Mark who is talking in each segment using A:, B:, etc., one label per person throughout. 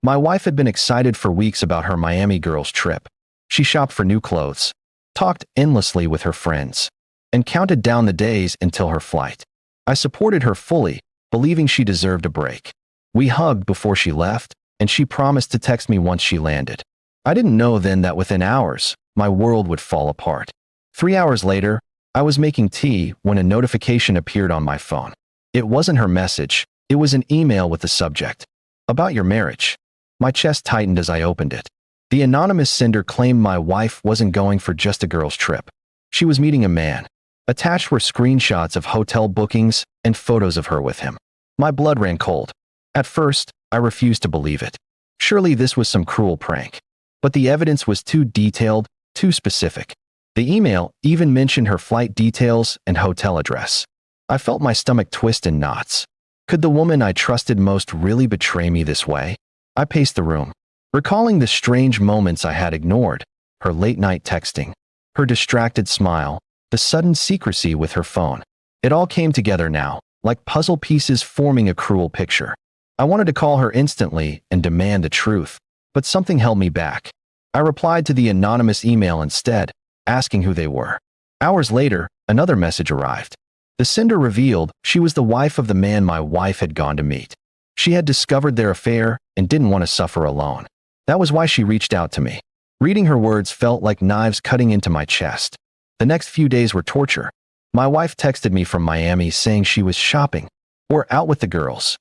A: My wife had been excited for weeks about her Miami girls trip. She shopped for new clothes, talked endlessly with her friends, and counted down the days until her flight. I supported her fully, believing she deserved a break. We hugged before she left, and she promised to text me once she landed. I didn't know then that within hours, my world would fall apart. 3 hours later, I was making tea when a notification appeared on my phone. It wasn't her message, it was an email with the subject, "About your marriage." My chest tightened as I opened it. The anonymous sender claimed my wife wasn't going for just a girl's trip. She was meeting a man. Attached were screenshots of hotel bookings and photos of her with him. My blood ran cold. At first, I refused to believe it. Surely this was some cruel prank. But the evidence was too detailed, too specific. The email even mentioned her flight details and hotel address. I felt my stomach twist in knots. Could the woman I trusted most really betray me this way? I paced the room, recalling the strange moments I had ignored, her late-night texting, her distracted smile, the sudden secrecy with her phone. It all came together now, like puzzle pieces forming a cruel picture. I wanted to call her instantly and demand the truth, but something held me back. I replied to the anonymous email instead, asking who they were. Hours later, another message arrived. The sender revealed she was the wife of the man my wife had gone to meet. She had discovered their affair and didn't want to suffer alone. That was why she reached out to me. Reading her words felt like knives cutting into my chest. The next few days were torture. My wife texted me from Miami saying she was shopping or out with the girls.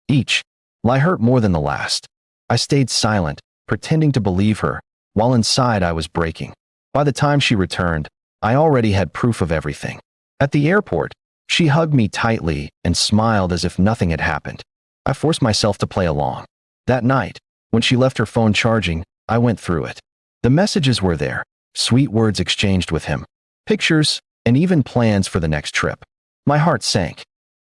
A: Each lie hurt more than the last. I stayed silent, pretending to believe her, while inside I was breaking. By the time she returned, I already had proof of everything. At the airport, she hugged me tightly and smiled as if nothing had happened. I forced myself to play along. That night, when she left her phone charging, I went through it. The messages were there, sweet words exchanged with him, pictures, and even plans for the next trip. My heart sank.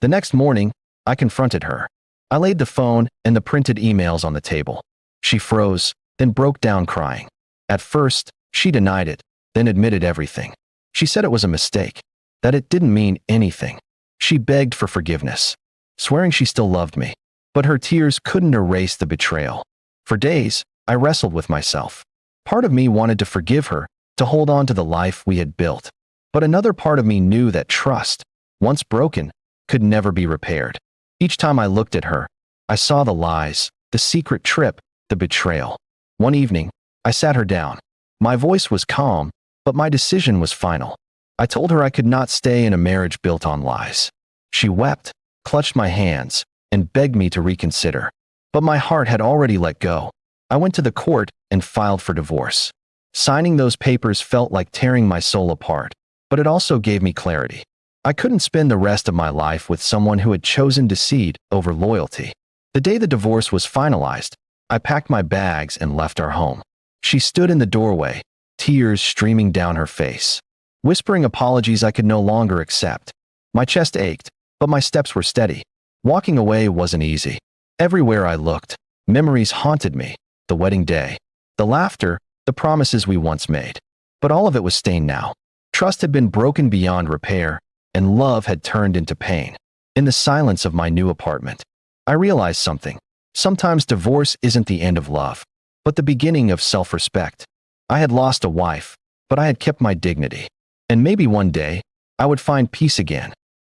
A: The next morning, I confronted her. I laid the phone and the printed emails on the table. She froze, then broke down crying. At first, she denied it, then admitted everything. She said it was a mistake, that it didn't mean anything. She begged for forgiveness, swearing she still loved me. But her tears couldn't erase the betrayal. For days, I wrestled with myself. Part of me wanted to forgive her, to hold on to the life we had built. But another part of me knew that trust, once broken, could never be repaired. Each time I looked at her, I saw the lies, the secret trip, the betrayal. One evening, I sat her down. My voice was calm, but my decision was final. I told her I could not stay in a marriage built on lies. She wept, clutched my hands, and begged me to reconsider. But my heart had already let go. I went to the court and filed for divorce. Signing those papers felt like tearing my soul apart, but it also gave me clarity. I couldn't spend the rest of my life with someone who had chosen deceit over loyalty. The day the divorce was finalized, I packed my bags and left our home. She stood in the doorway, tears streaming down her face, whispering apologies I could no longer accept. My chest ached, but my steps were steady. Walking away wasn't easy. Everywhere I looked, memories haunted me. The wedding day, the laughter, the promises we once made. But all of it was stained now. Trust had been broken beyond repair, and love had turned into pain. In the silence of my new apartment, I realized something. Sometimes divorce isn't the end of love, but the beginning of self-respect. I had lost a wife, but I had kept my dignity. And maybe one day, I would find peace again.